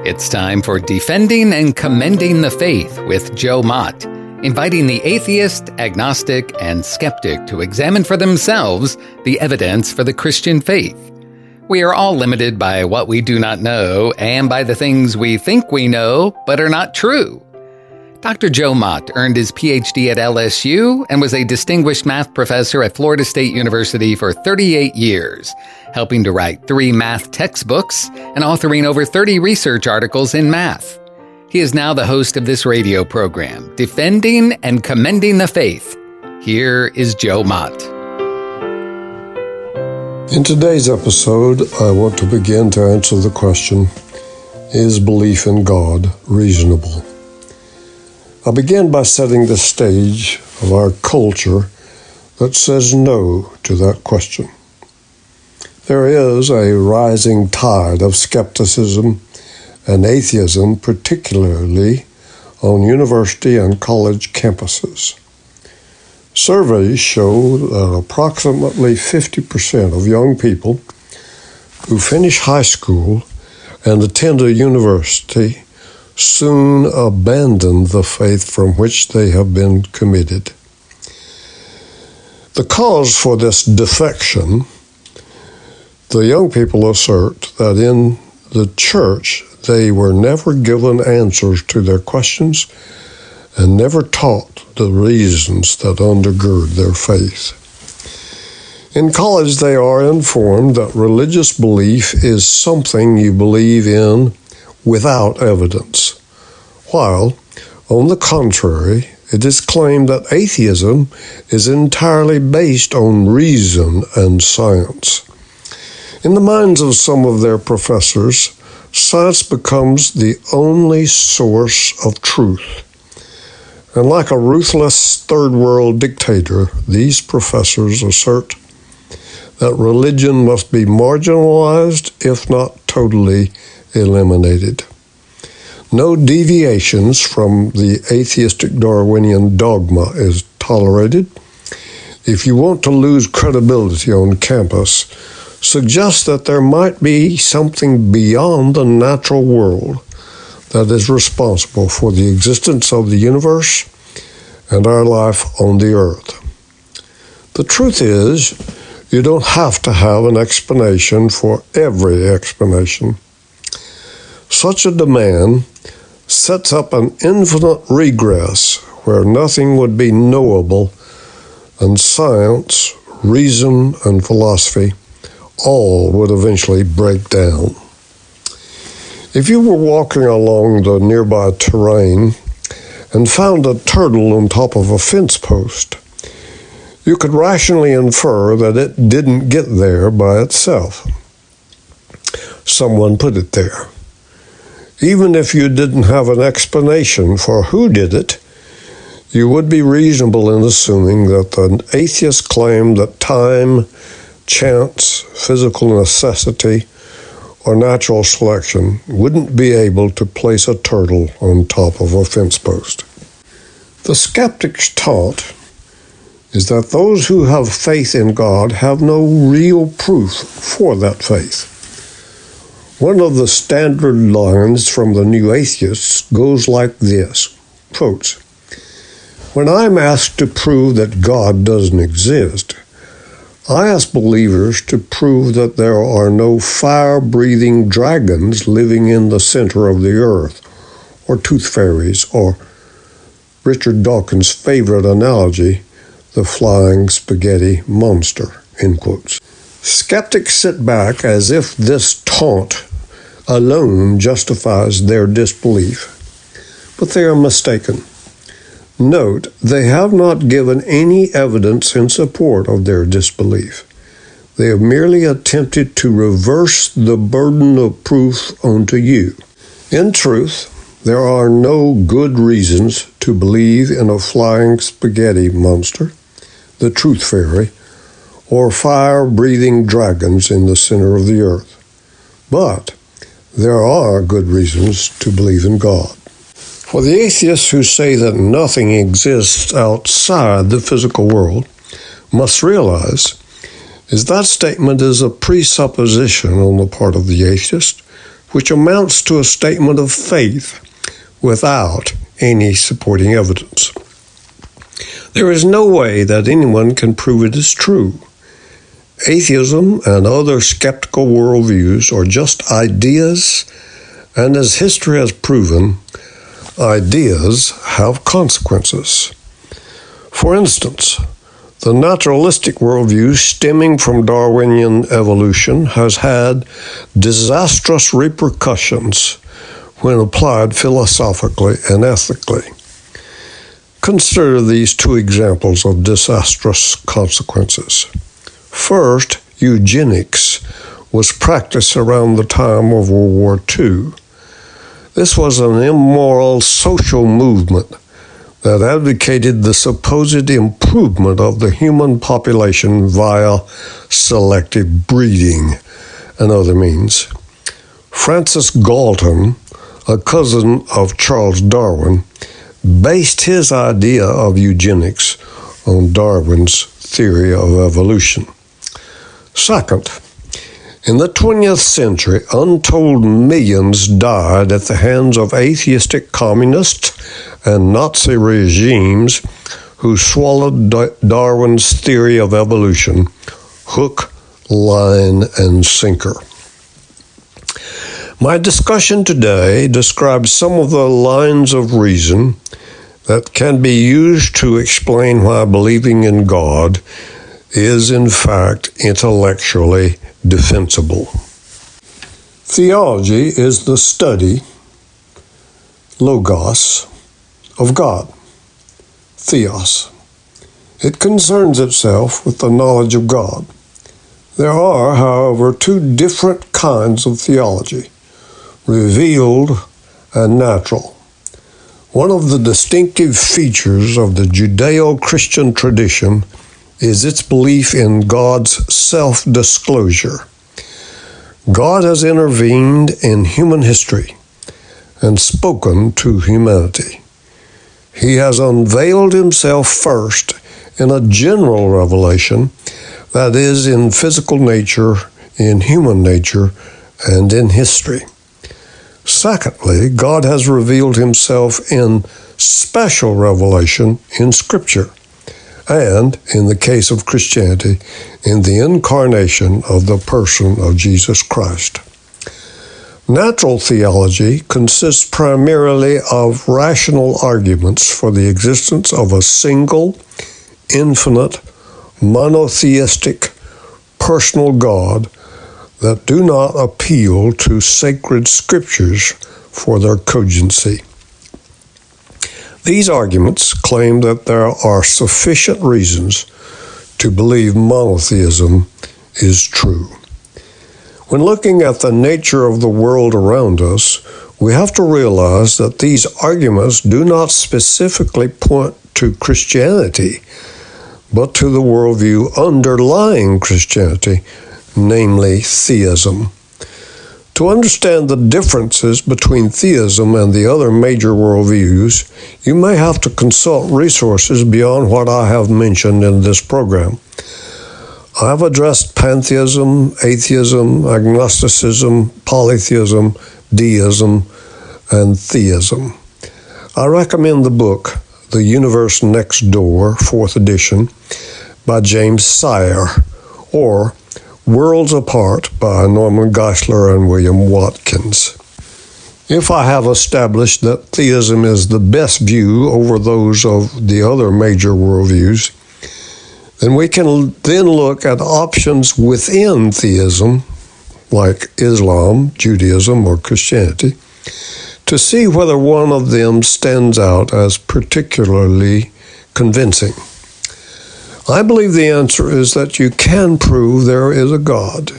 It's time for Defending and Commending the Faith with Joe Mott, inviting the atheist, agnostic, and skeptic to examine for themselves the evidence for the Christian faith. We are all limited by what we do not know and by the things we think we know but are not true. Dr. Joe Mott earned his PhD at LSU and was a distinguished math professor at Florida State University for 38 years, helping to write 3 math textbooks and authoring over 30 research articles in math. He is now the host of this radio program, Defending and Commending the Faith. Here is Joe Mott. In today's episode, I want to begin to answer the question, is belief in God reasonable? I'll begin by setting the stage of our culture that says no to that question. There is a rising tide of skepticism and atheism, particularly on university and college campuses. Surveys show that approximately 50% of young people who finish high school and attend a university soon abandon the faith from which they have been committed. The cause for this defection, the young people assert that in the church they were never given answers to their questions and never taught the reasons that undergird their faith. In college, they are informed that religious belief is something you believe in without evidence, while, on the contrary, it is claimed that atheism is entirely based on reason and science. In the minds of some of their professors, science becomes the only source of truth. And like a ruthless third world dictator, these professors assert that religion must be marginalized, if not totally eliminated. No deviations from the atheistic Darwinian dogma is tolerated. If you want to lose credibility on campus, suggest that there might be something beyond the natural world that is responsible for the existence of the universe and our life on the earth. The truth is, you don't have to have an explanation for every explanation. Such a demand sets up an infinite regress where nothing would be knowable, and science, reason, and philosophy all would eventually break down. If you were walking along the nearby terrain and found a turtle on top of a fence post, you could rationally infer that it didn't get there by itself. Someone put it there. Even if you didn't have an explanation for who did it, you would be reasonable in assuming that the atheist claimed that time, chance, physical necessity, or natural selection wouldn't be able to place a turtle on top of a fence post. The skeptic's taunt is that those who have faith in God have no real proof for that faith. One of the standard lines from the New Atheists goes like this, quotes, "When I'm asked to prove that God doesn't exist, I ask believers to prove that there are no fire-breathing dragons living in the center of the earth, or tooth fairies, or Richard Dawkins' favorite analogy, the Flying Spagetti Monster," end quotes. Skeptics sit back as if this taunt alone justifies their disbelief, but they are mistaken. Note, they have not given any evidence in support of their disbelief. They have merely attempted to reverse the burden of proof onto you. In truth, there are no good reasons to believe in a flying spaghetti monster, the truth fairy, or fire-breathing dragons in the center of the earth. But there are good reasons to believe in God. For the atheists who say that nothing exists outside the physical world must realize is that statement is a presupposition on the part of the atheist, which amounts to a statement of faith without any supporting evidence. There is no way that anyone can prove it is true. Atheism and other skeptical worldviews are just ideas, and as history has proven, ideas have consequences. For instance, the naturalistic worldview stemming from Darwinian evolution has had disastrous repercussions when applied philosophically and ethically. Consider these two examples of disastrous consequences. First, eugenics was practiced around the time of World War II. This was an immoral social movement that advocated the supposed improvement of the human population via selective breeding and other means. Francis Galton, a cousin of Charles Darwin, based his idea of eugenics on Darwin's theory of evolution. Second, in the 20th century, untold millions died at the hands of atheistic communists and Nazi regimes who swallowed Darwin's theory of evolution, hook, line, and sinker. My discussion today describes some of the lines of reason that can be used to explain why believing in God is in fact intellectually defensible. Theology is the study, logos, of God, theos. It concerns itself with the knowledge of God. There are, however, two different kinds of theology, revealed and natural. One of the distinctive features of the Judeo-Christian tradition is its belief in God's self-disclosure. God has intervened in human history and spoken to humanity. He has unveiled himself first in a general revelation, that is, in physical nature, in human nature, and in history. Secondly, God has revealed himself in special revelation in Scripture, and, in the case of Christianity, in the incarnation of the person of Jesus Christ. Natural theology consists primarily of rational arguments for the existence of a single, infinite, monotheistic, personal God that do not appeal to sacred scriptures for their cogency. These arguments claim that there are sufficient reasons to believe monotheism is true. When looking at the nature of the world around us, we have to realize that these arguments do not specifically point to Christianity, but to the worldview underlying Christianity, namely theism. To understand the differences between theism and the other major worldviews, you may have to consult resources beyond what I have mentioned in this program. I have addressed pantheism, atheism, agnosticism, polytheism, deism, and theism. I recommend the book, The Universe Next Door, 4th edition, by James Sire, or Worlds Apart by Norman Geisler and William Watkins. If I have established that theism is the best view over those of the other major worldviews, then we can then look at options within theism, like Islam, Judaism, or Christianity, to see whether one of them stands out as particularly convincing. I believe the answer is that you can prove there is a God.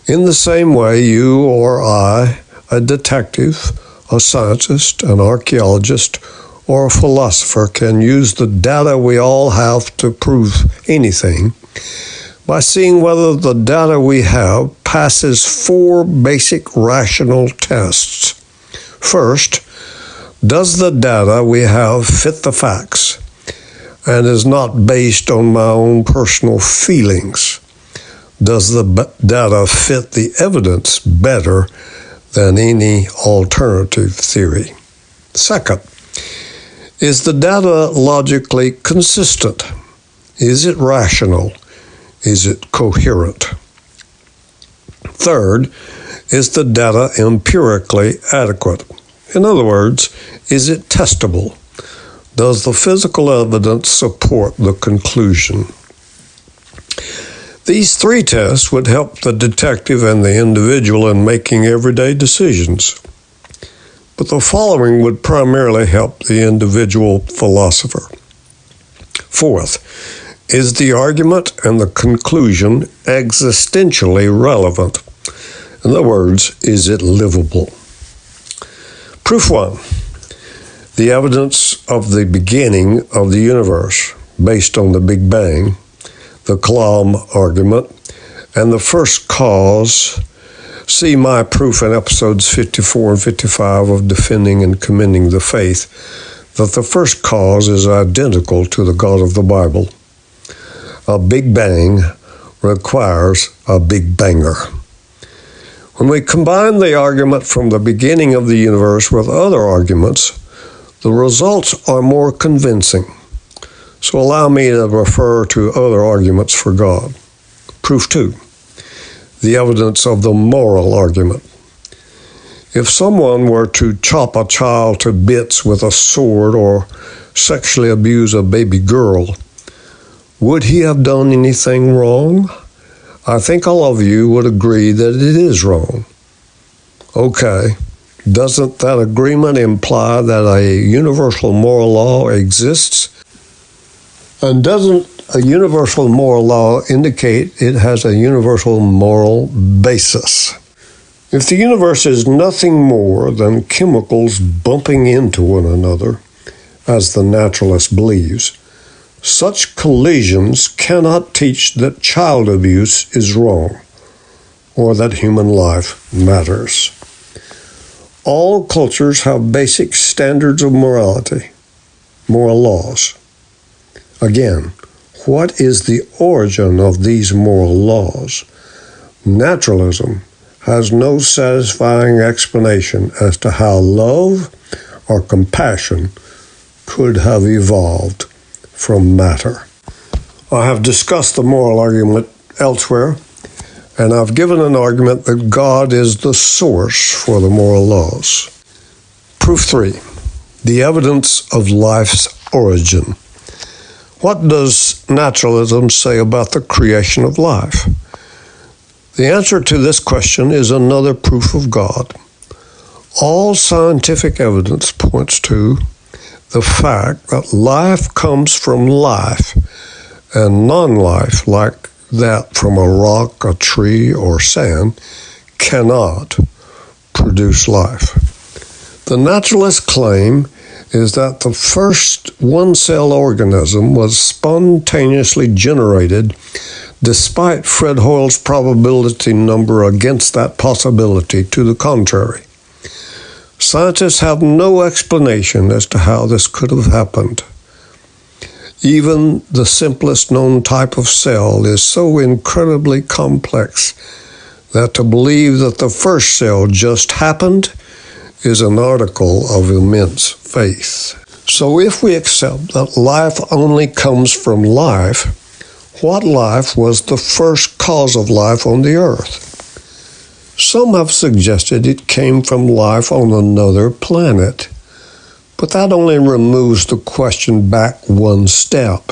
In the same way you or I, a detective, a scientist, an archaeologist, or a philosopher can use the data we all have to prove anything by seeing whether the data we have passes 4 basic rational tests. First, does the data we have fit the facts and is not based on my own personal feelings? Does the data fit the evidence better than any alternative theory. Second, is the data logically consistent? Is it rational? Is it coherent? Third, is the data empirically adequate? In other words, is it testable? Does the physical evidence support the conclusion? These three tests would help the detective and the individual in making everyday decisions. But the following would primarily help the individual philosopher. Fourth, is the argument and the conclusion existentially relevant? In other words, is it livable? Proof 1. The evidence of the beginning of the universe based on the Big Bang, the Kalam argument, and the first cause. See my proof in episodes 54 and 55 of Defending and Commending the Faith that the first cause is identical to the God of the Bible. A Big Bang requires a Big Banger. When we combine the argument from the beginning of the universe with other arguments, the results are more convincing. So allow me to refer to other arguments for God. Proof 2. The evidence of the moral argument. If someone were to chop a child to bits with a sword or sexually abuse a baby girl, would he have done anything wrong? I think all of you would agree that it is wrong. Okay, doesn't that agreement imply that a universal moral law exists? And doesn't a universal moral law indicate it has a universal moral basis? If the universe is nothing more than chemicals bumping into one another, as the naturalist believes, such collisions cannot teach that child abuse is wrong or that human life matters. All cultures have basic standards of morality, moral laws. Again, what is the origin of these moral laws? Naturalism has no satisfying explanation as to how love or compassion could have evolved from matter. I have discussed the moral argument elsewhere, and I've given an argument that God is the source for the moral laws. Proof 3. The evidence of life's origin. What does naturalism say about the creation of life? The answer to this question is another proof of God. All scientific evidence points to the fact that life comes from life, and non-life, like that from a rock, a tree, or sand, cannot produce life. The naturalist claim is that the first one-cell organism was spontaneously generated despite Fred Hoyle's probability number against that possibility to the contrary. Scientists have no explanation as to how this could have happened. Even the simplest known type of cell is so incredibly complex that to believe that the first cell just happened is an article of immense faith. So if we accept that life only comes from life, what life was the first cause of life on the earth? Some have suggested it came from life on another planet, but that only removes the question back one step.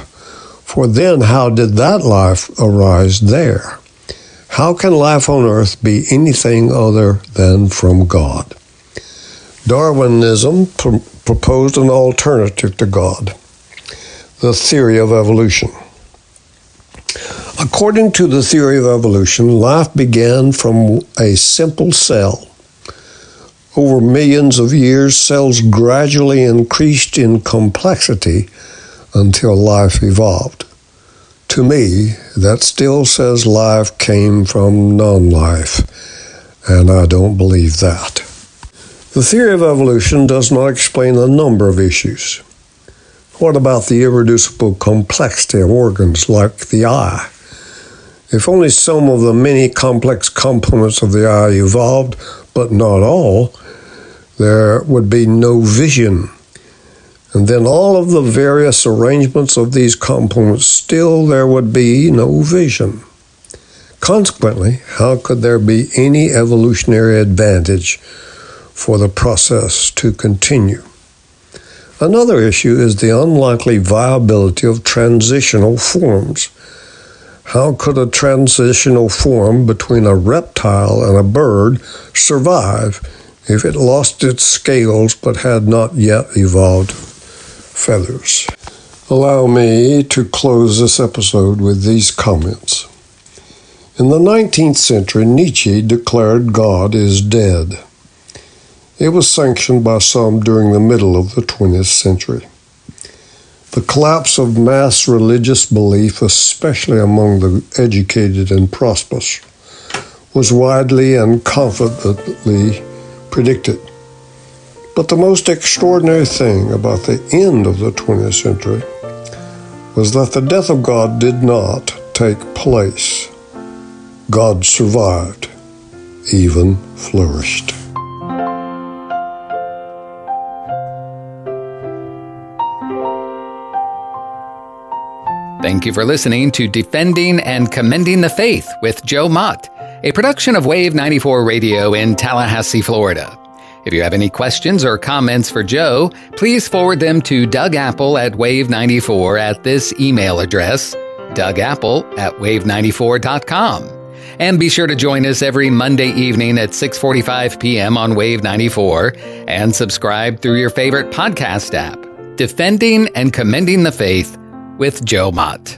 For then, how did that life arise there? How can life on earth be anything other than from God? Darwinism proposed an alternative to God, the theory of evolution. According to the theory of evolution, life began from a simple cell. Over millions of years, cells gradually increased in complexity until life evolved. To me, that still says life came from non-life, and I don't believe that. The theory of evolution does not explain a number of issues. What about the irreducible complexity of organs like the eye? If only some of the many complex components of the eye evolved, but not all, there would be no vision. And then all of the various arrangements of these components, still there would be no vision. Consequently, how could there be any evolutionary advantage for the process to continue? Another issue is the unlikely viability of transitional forms. How could a transitional form between a reptile and a bird survive if it lost its scales but had not yet evolved feathers? Allow me to close this episode with these comments. In the 19th century, Nietzsche declared God is dead. It was sanctioned by some during the middle of the 20th century. The collapse of mass religious belief, especially among the educated and prosperous, was widely and confidently predicted. But the most extraordinary thing about the end of the 20th century was that the death of God did not take place. God survived, even flourished. Thank you for listening to Defending and Commending the Faith with Joe Mott, a production of Wave 94 Radio in Tallahassee, Florida. If you have any questions or comments for Joe, please forward them to Doug Apple at Wave94 at this email address, dougapple@wave94.com. And be sure to join us every Monday evening at 6:45 p.m. on Wave 94 and subscribe through your favorite podcast app. Defending and Commending the Faith with Joe Mott.